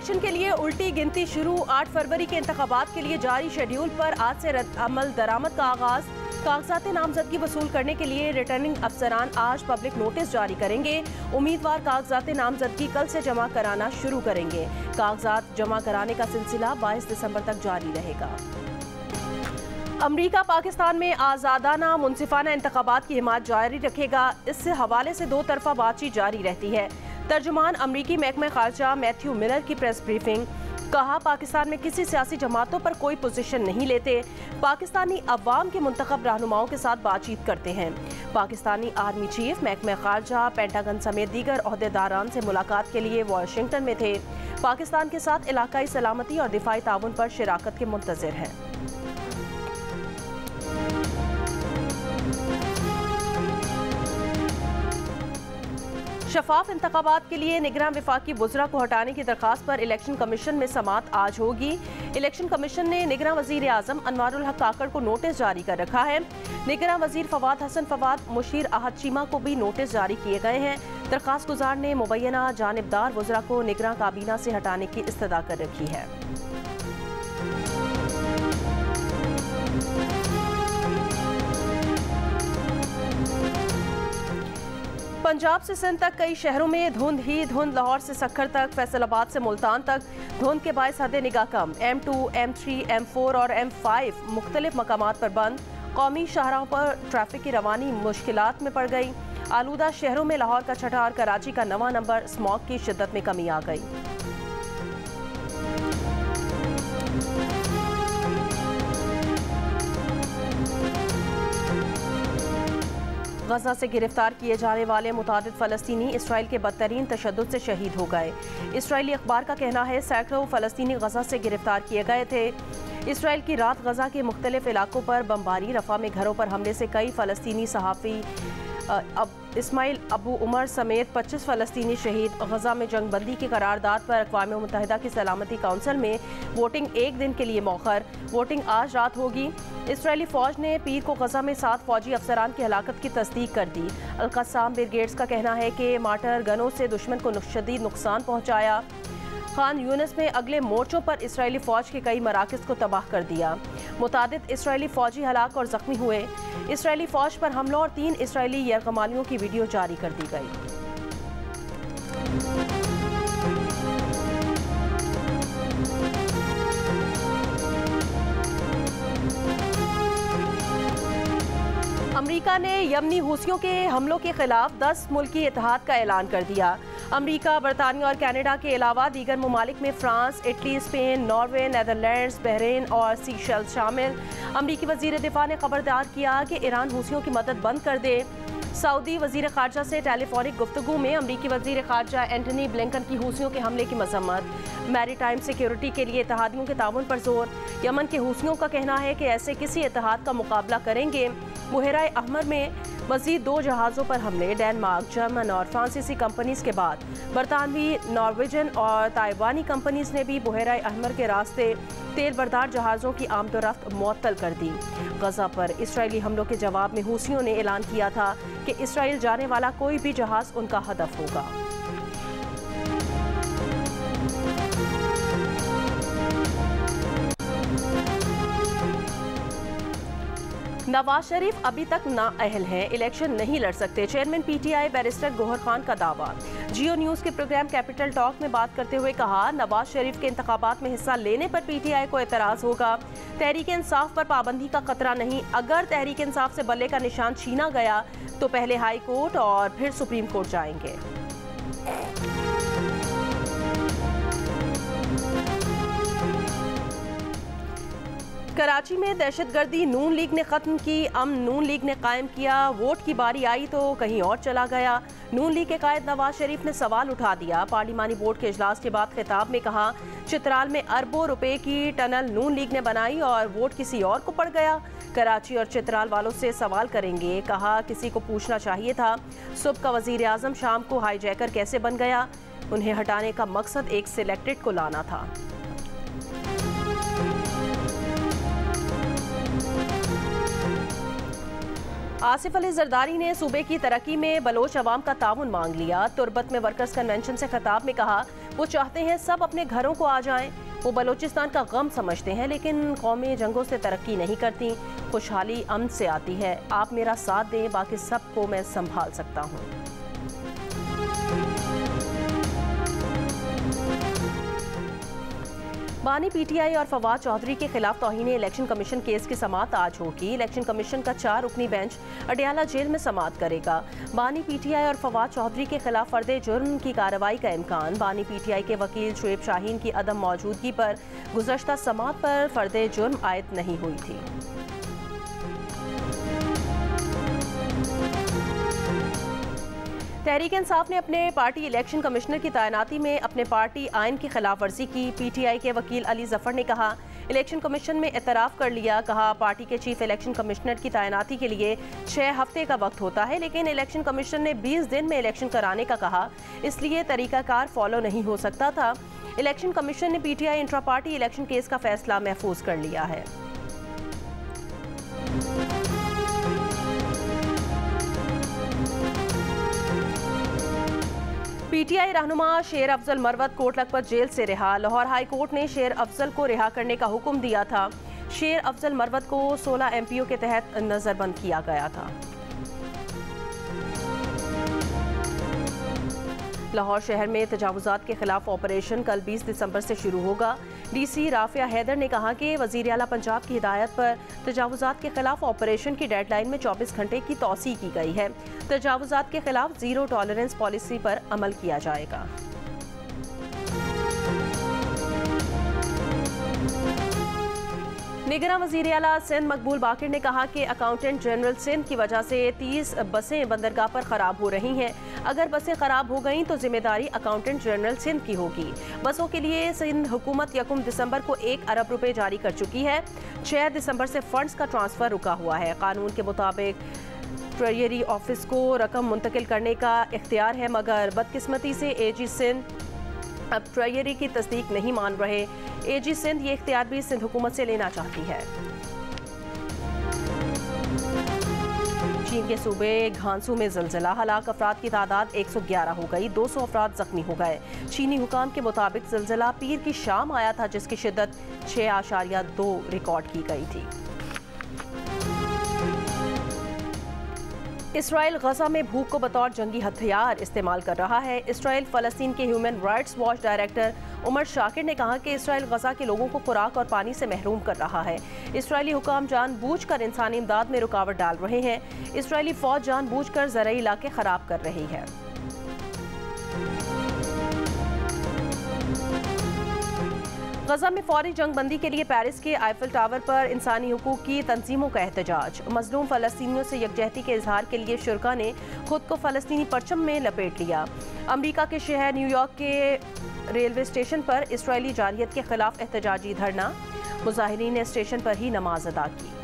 Election के लिए उल्टी गिनती शुरू। 8 फरवरी के इंतखाबात के लिए जारी शेड्यूल पर आज से अमल दरामद का आगाज। कागजात नामजदगी वसूल करने के लिए रिटर्निंग अफसरान आज पब्लिक नोटिस जारी करेंगे। उम्मीदवार कागजात नामजदगी कल से जमा कराना शुरू करेंगे। कागजात जमा कराने का सिलसिला 22 दिसंबर तक जारी रहेगा। अमरीका पाकिस्तान में आज़ादाना मुनसिफाना इंतखाबात की हिमायत जारी रखेगा। इस हवाले से दो तरफा बातचीत जारी रहती है। तर्जुमान अमरीकी महकमा खारजा मैथ्यू मिलर की प्रेस ब्रीफिंग। कहा, पाकिस्तान में किसी सियासी जमातों पर कोई पोजीशन नहीं लेते। पाकिस्तानी अवाम के मुंतखब रहनुमाओं के साथ बातचीत करते हैं। पाकिस्तानी आर्मी चीफ, महकमा खारजा, पेंटागन समेत दीगर ओहदेदारान से मुलाकात के लिए वाशिंगटन में थे। पाकिस्तान के साथ इलाकाई सलामती और दिफाई ताउन पर शिराकत के मुंतज़िर हैं। शफाफ इंतखाबात के लिए निगरान वफाकी वज़रा को हटाने की दरखास्त पर इलेक्शन कमीशन में समाअत आज होगी। इलेक्शन कमीशन ने निगरान वज़ीर आज़म अनवारुल हक काकड़ को नोटिस जारी कर रखा है। निगरान वज़ीर फवाद हसन फवाद, मुशीर अहद चीमा को भी नोटिस जारी किए गए हैं। दरखास्त गुजार ने मुबैना जानिबदार वज़रा को निगरान काबीना से हटाने की इस्तदा कर रखी है। पंजाब से सिंध तक कई शहरों में धुंध ही धुंध। लाहौर से सक्खर तक, फैसलाबाद से मुल्तान तक धुंध के बायस हद निगाह कम। M2, M3, M4 और M5 मुख्तलिफ मकामात पर बंद। कौमी शाहराहों पर ट्रैफिक की रवानी मुश्किलात में पड़ गई। आलूदा शहरों में लाहौर का छठा और कराची का 9वां नंबर। स्मॉग की शिद्दत में कमी आ गई। गजा से गिरफ्तार किए जाने वाले मुतादिद फ़लस्तीनी इसराइल के बदतरीन तशद्दुद से शहीद हो गए। इसराइली अखबार का कहना है सैकड़ों फ़लस्तीनी गजा से गिरफ्तार किए गए थे। इसराइल की रात गजा के मुख्तलिफ इलाकों पर बमबारी, रफ़ा में घरों पर हमले से कई फ़लस्तीनी सहाफ़ी इस्माइल अबू उमर समेत 25 फ़लस्तीनी शहीद। गजा में जंगबंदी की करारदाद पर अक़वाम मुत्तहिदा की सलामती काउंसिल में वोटिंग एक दिन के लिए मौखर। वोटिंग आज रात होगी। इसराइली फ़ौज ने पीर को गजा में 7 फ़ौजी अफसरान की हलाकत की तस्दीक कर दी। अल-क़स्साम ब्रिगेड्स का कहना है कि मार्टर गनों से दुश्मन को शदीद नुकसान पहुँचाया। खान यूनिस में अगले मोर्चों पर इसराइली फ़ौज के कई मराकज़ को तबाह कर दिया। मुतादिद इसराइली फ़ौजी हलाक और ज़ख्मी हुए। इसराइली फ़ौज पर हमलों और 3 इसराइली यरगमालियों की वीडियो जारी कर दी गई। अमरीका ने यमनी हूसियों के हमलों के खिलाफ 10 मुल्की इत्तेहाद का ऐलान कर दिया। अमरीका, बरतानिया और कनाडा के अलावा दीगर ममालिक में France, Italy, Spain, Norway, Netherlands, Bahrain और सीशेल्स शामिल। अमरीकी वज़ीर दिफा ने खबरदार किया कि ईरान हूसियों की मदद बंद कर दे। सऊदी वज़ीर ख़ारजा से टेलीफोनिक गुफ्तगू में अमरीकी वज़ीर ख़ारजा एंटनी ब्लिंकन की हूसियों के हमले की मजम्मत। मैरीटाइम सिक्योरिटी के लिए इत्तेहादियों के ताउन पर जोर। यमन के हूसियों का कहना है कि ऐसे किसी इत्तेहाद का मुकाबला करेंगे। बुहैरा अहमर में मज़ीद 2 जहाज़ों पर हमले। डेनमार्क, जर्मन और फ्रांसीसी कंपनीज के बाद बरतानवी, नॉर्वेजन और ताइवानी कंपनीज ने भी बुहैरा अहमर के रास्ते तेल बरदार जहाज़ों की आमदोरफ्त मुअत्तल कर दी। गजा पर इसराइली हमलों के जवाब में हूसियों ने ऐलान किया था कि इसराइल जाने वाला कोई भी जहाज़ उनका हदफ होगा। नवाज शरीफ अभी तक नाअहल हैं, इलेक्शन नहीं लड़ सकते। Chairman PTI barrister Gauhar Khan का दावा। जियो न्यूज़ के प्रोग्राम कैपिटल टॉक में बात करते हुए कहा, नवाज शरीफ के इंतखाबात में हिस्सा लेने पर पीटीआई को एतराज़ होगा। तहरीक इंसाफ पर पाबंदी का खतरा नहीं। अगर तहरीक इंसाफ से बल्ले का निशान छीना गया तो पहले हाई कोर्ट और फिर सुप्रीम कोर्ट जाएंगे। कराची में दहशतगर्दी नून लीग ने ख़त्म की, अमन नून लीग ने कायम किया। वोट की बारी आई तो कहीं और चला गया। नून लीग के कायद नवाज शरीफ ने सवाल उठा दिया। पार्लिमानी बोर्ड के इजलास के बाद खिताब में कहा, चित्राल में अरबों रुपए की टनल नून लीग ने बनाई और वोट किसी और को पड़ गया। कराची और चित्राल वालों से सवाल करेंगे। कहा, किसी को पूछना चाहिए था। सुबह का वजीर आजम शाम को हाईजैकर कैसे बन गया। उन्हें हटाने का मकसद एक सिलेक्टेड को लाना था। आसिफ अली जरदारी ने सूबे की तरक्की में बलोच अवाम का ताउन मांग लिया। तुर्बत में वर्कर्स कन्वेंशन से खिताब में कहा, वो चाहते हैं सब अपने घरों को आ जाएं। वो बलोचिस्तान का गम समझते हैं, लेकिन कौमें जंगों से तरक्की नहीं करती, खुशहाली अमन से आती है। आप मेरा साथ दें, बाकी सबको मैं संभाल सकता हूँ। बानी पीटीआई और फवाद चौधरी के खिलाफ तौहीन इलेक्शन कमीशन केस की समाअत आज होगी। इलेक्शन कमीशन का 4 रुकनी बेंच अडियाला जेल में समाअत करेगा। बानी पीटीआई और फवाद चौधरी के खिलाफ फर्दे जुर्म की कार्रवाई का इम्कान। बानी पीटीआई के वकील शुएब शाहीन की अदम मौजूदगी पर गुज़श्ता समाअत पर फर्दे जुर्म आयद नहीं हुई थी। तहरीक इंसाफ ने अपने पार्टी इलेक्शन कमिश्नर की तैनाती में अपने पार्टी आइन की खिलाफ वर्जी की। पीटीआई के वकील अली जफर ने कहा, इलेक्शन कमीशन में एतराफ़ कर लिया। कहा, पार्टी के चीफ इलेक्शन कमिश्नर की तैनाती के लिए 6 हफ्ते का वक्त होता है, लेकिन इलेक्शन कमीशन ने 20 दिन में इलेक्शन कराने का कहा, इसलिए तरीकाकार फॉलो नहीं हो सकता था। इलेक्शन कमीशन ने PTI intra party election case का फैसला महफूज कर लिया है। पीटीआई रहनुमा शेर अफजल मरवत कोट लखपत जेल से रिहा। लाहौर हाई कोर्ट ने शेर अफजल को रिहा करने का हुक्म दिया था। शेर अफजल मरवत को 16 एमपीओ के तहत नजरबंद किया गया था। लाहौर शहर में तजावुजात के खिलाफ ऑपरेशन कल 20 दिसंबर से शुरू होगा। डीसी राफिया हैदर ने कहा कि वज़ीर आला पंजाब की हिदायत पर तजावुजात के खिलाफ ऑपरेशन की डेडलाइन में 24 घंटे की तौसी की गई है। तजावुजात के खिलाफ ज़ीरो टॉलरेंस पॉलिसी पर अमल किया जाएगा। निगरान वज़ीर आला सिंध मकबूल बाकिर ने कहा कि अकाउंटेंट जनरल सिंध की वजह से 30 बसें बंदरगाह पर ख़राब हो रही हैं। अगर बसें ख़राब हो गईं तो जिम्मेदारी अकाउंटेंट जनरल सिंध की होगी। बसों के लिए सिंध हुकूमत 1 दिसंबर को 1 अरब रुपए जारी कर चुकी है। 6 दिसंबर से फंड्स का ट्रांसफ़र रुका हुआ है। कानून के मुताबिक ट्रेजरी ऑफिस को रकम मुंतकिल करने का इख्तियार है, मगर बदकिस्मती से एजी सिंध अब ट्रेजरी की तस्दीक नहीं मान रहे। एजी सिंध ये इख्तियार भी सिंध हुकूमत से लेना चाहती है। चीन के सूबे घांसू में ज़िलज़िला, हलाक अफराद की तादाद 111 हो गई, 200 अफराद जख्मी हो गए। चीनी हुकाम के मुताबिक ज़िलज़िला पीर की शाम आया था, जिसकी शिद्दत 6.2 रिकॉर्ड की गई थी। इसराइल गजा में भूख को बतौर जंगी हथियार इस्तेमाल कर रहा है। इसराइल फ़लस्तीन के human rights watch director Omar Shakir ने कहा कि इसराइल गजा के लोगों को खुराक और पानी से महरूम कर रहा है। इसराइली हुकाम जानबूझकर इंसानी इमदाद में रुकावट डाल रहे हैं। इसराइली फ़ौज जानबूझकर ज़रई इलाके ख़राब कर रही है। गजा में फौरी जंगबंदी के लिए पेरिस के आईफल टावर पर इंसानी हुकूक की तंजीमों का एहतजाज। मजलूम फ़लस्तीनियों से यकजहती के इजहार के लिए शुरा ने खुद को फ़लस्तीनी परचम में लपेट लिया। अमरीका के शहर न्यूयॉर्क के रेलवे स्टेशन पर इसराइली जारहियत के खिलाफ एहतजाजी धरना। मुजाहिरीन ने स्टेशन पर ही नमाज अदा की।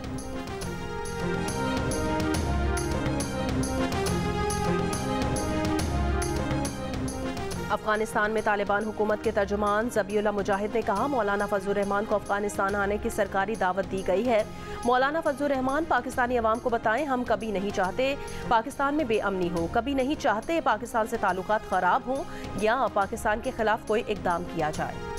अफगानिस्तान में तालिबान हुकूमत के तर्जुमान ज़बीउल्लाह मुजाहिद ने कहा, मौलाना फजलुर रहमान को अफगानिस्तान आने की सरकारी दावत दी गई है। मौलाना फजलुर रहमान पाकिस्तानी अवाम को बताएं, हम कभी नहीं चाहते पाकिस्तान में बेअमनी हो, कभी नहीं चाहते पाकिस्तान से ताल्लुकात ख़राब हों या पाकिस्तान के खिलाफ कोई इक़दाम किया जाए।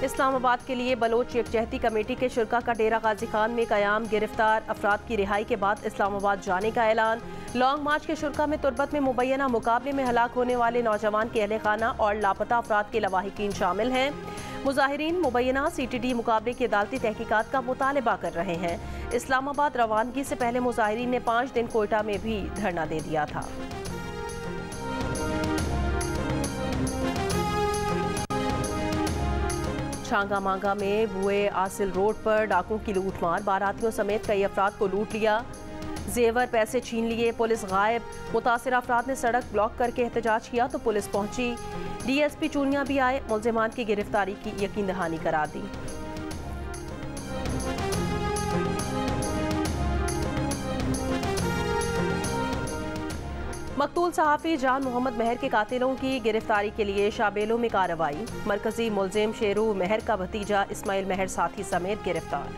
इस्लामाबाद के लिए बलोच यकजहती कमेटी के शुरा का डेरा गाजी खान में कयाम। गिरफ्तार अफराद की रिहाई के बाद इस्लामाबाद जाने का ऐलान। लॉन्ग मार्च के शुरा में तुर्बत में मुबैना मुकाबले में हलाक होने वाले नौजवान के अहले खाना और लापता अफराद के लवाहिकीन शामिल हैं। मुजाहिरीन मुबैना CTD मुकाबले की अदालती तहकीकात का मुतालबा कर रहे हैं। इस्लामाबाद रवानगी से पहले मुजाहिरीन ने 5 दिन कोयटा में भी धरना दे दिया था। छांगा मांगा में बुए आसिल रोड पर डाकुओं की लूटमार, बारातियों समेत कई अफराद को लूट लिया, जेवर पैसे छीन लिए, पुलिस गायब। मुतासिर अफराद ने सड़क ब्लॉक करके एहतजाज किया तो पुलिस पहुंची। DSP चूनिया भी आए, मुल्जिमान की गिरफ्तारी की यकीन दहानी करा दी। मकतूल सहाफ़ी जान मोहम्मद महर के कातिलों की गिरफ्तारी के लिए शाबेलों में कार्रवाई। मरकजी मुलजिम शेरू महर का भतीजा इस्माइल महर साथी समेत गिरफ्तार।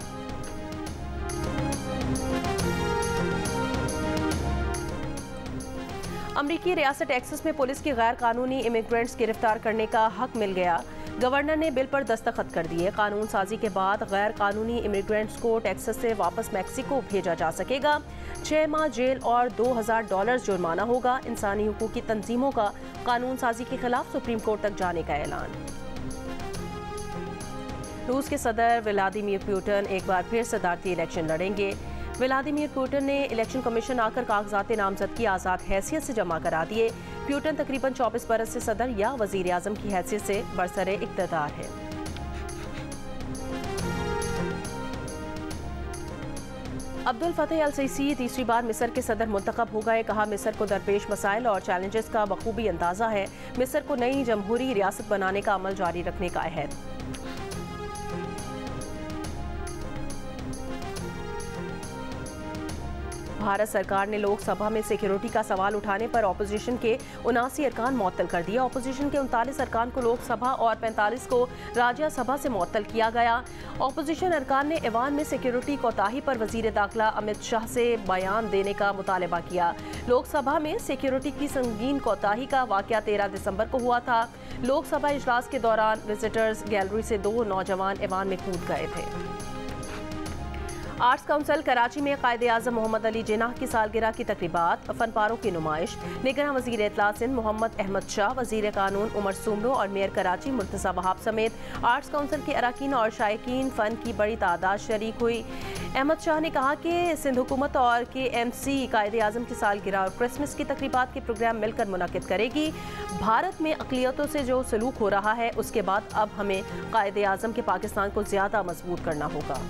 अमरीकी रियासत टेक्सास में पुलिस की गैर कानूनी इमिग्रेंट्स गिरफ्तार करने का हक मिल गया। गवर्नर ने बिल पर दस्तखत कर दिए। कानून साजी के बाद गैर कानूनी इमिग्रेंट्स को टेक्सास से वापस मैक्सिको भेजा जा सकेगा। 6 माह जेल और $2000 जुर्माना होगा। इंसानी हुकूक की तंजीमों का कानून साजी के खिलाफ सुप्रीम कोर्ट तक जाने का ऐलान। रूस के सदर व्लादिमीर पुतिन एक बार फिर सदारती इलेक्शन लड़ेंगे। व्लादिमीर पुतिन ने इलेक्शन कमीशन आकर कागजात नामजदगी आज़ाद हैसियत से जमा करा दिए। पुतिन तकरीबन 24 बरस से सदर या वजीर आजम की हैसियत से बरसरे इक़्तिदार है। अब्दुल फतेह अल सीसी तीसरी बार मिस्र के सदर मुंतखब हो गए। कहा, मिस्र को दरपेश मसाइल और चैलेंजेस का बखूबी अंदाजा है। मिस्र को नई जमहूरी रियासत बनाने का अमल जारी रखने का अहद। भारत सरकार ने लोकसभा में सिक्योरिटी का सवाल उठाने पर अपोजिशन के 79 अरकान मुअत्तल कर दिया। अपोजिशन के 39 अरकान को लोकसभा और 45 को राज्यसभा से मुअत्तल किया गया। अपोजिशन अरकान ने ऐवान में सिक्योरिटी कोताही पर वजीर दाखिला अमित शाह से बयान देने का मुतालबा किया। लोकसभा में सिक्योरिटी की संगीन कोताही का वाकया 13 दिसंबर को हुआ था। लोकसभा इजलास के दौरान विजिटर्स गैलरी से 2 नौजवान ऐवान में कूद गए थे। आर्ट्स काउंसिल कराची में कायदे आज़म मोहम्मद अली जिन्नाह की सालगिरह की तकरीबात, फनपारों की नुमाइश। निगरां वज़ीर इत्तला सिंध मोहम्मद अहमद शाह, वज़ीर कानून उमर सुमरो और मेयर कराची मुर्तज़ा वहाब समेत आर्ट्स काउंसिल के अरकान और शायकीन फ़न की बड़ी तादाद शरीक हुई। अहमद शाह ने कहा कि सिंध हुकूमत और KMC कायदे आज़म की सालगिरह और क्रिसमस की तकरीबात के प्रोग्राम मिलकर मुनक़िद करेगी। भारत में अक़लियतों से जो सलूक हो रहा है उसके बाद अब हमें कायदे आज़म के पाकिस्तान को ज़्यादा मजबूत करना होगा।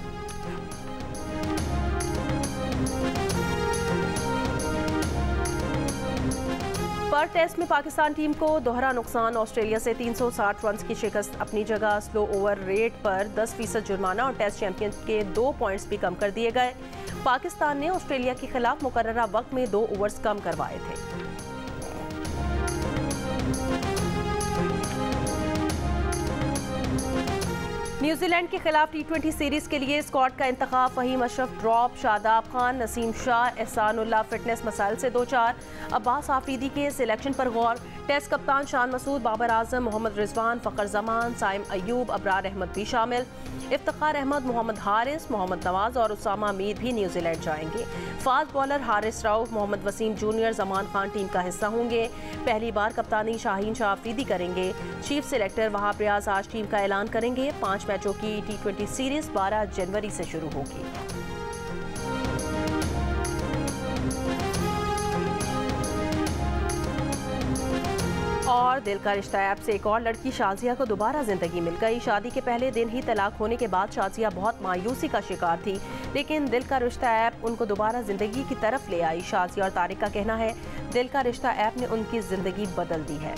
पर्थ टेस्ट में पाकिस्तान टीम को दोहरा नुकसान। ऑस्ट्रेलिया से 360 रन की शिकस्त। अपनी जगह स्लो ओवर रेट पर 10% जुर्माना और टेस्ट चैंपियन के 2 पॉइंट्स भी कम कर दिए गए। पाकिस्तान ने ऑस्ट्रेलिया के खिलाफ मुकर्ररा वक्त में 2 ओवर्स कम करवाए थे। न्यूजीलैंड के खिलाफ T20 सीरीज के लिए स्क्वाड का इंतखाब। फहीम अशरफ ड्रॉप, शादाब खान, नसीम शाह, एहसानुल्लाह फिटनेस मसाइल से 2-4। अब्बास आफरीदी के सिलेक्शन पर गौर। टेस्ट कप्तान शान मसूद, बाबर आजम, मोहम्मद रिजवान, फ़खर जमान, साइम अयूब, अबरार अहमद भी शामिल। इफ्तिखार अहमद, मोहम्मद हारिस, मोहम्मद नवाज और उसामा मीर भी न्यूजीलैंड जाएंगे। Fast bowler Haris Rauf, Mohammad Wasim junior, Zaman Khan team का हिस्सा होंगे। पहली बार कप्तानी शाहीन शाह आफरीदी करेंगे। चीफ सिलेक्टर वहाब रियाज आज टीम का ऐलान करेंगे। 5 मैचों की T20 सीरीज 12 जनवरी से शुरू होगी। और दिल का रिश्ता ऐप से एक और लड़की शाजिया को दोबारा जिंदगी मिल गई। शादी के पहले दिन ही तलाक होने के बाद शाजिया बहुत मायूसी का शिकार थी, लेकिन दिल का रिश्ता ऐप उनको दोबारा जिंदगी की तरफ ले आई। शाजिया और तारिक का कहना है दिल का रिश्ता ऐप ने उनकी जिंदगी बदल दी है।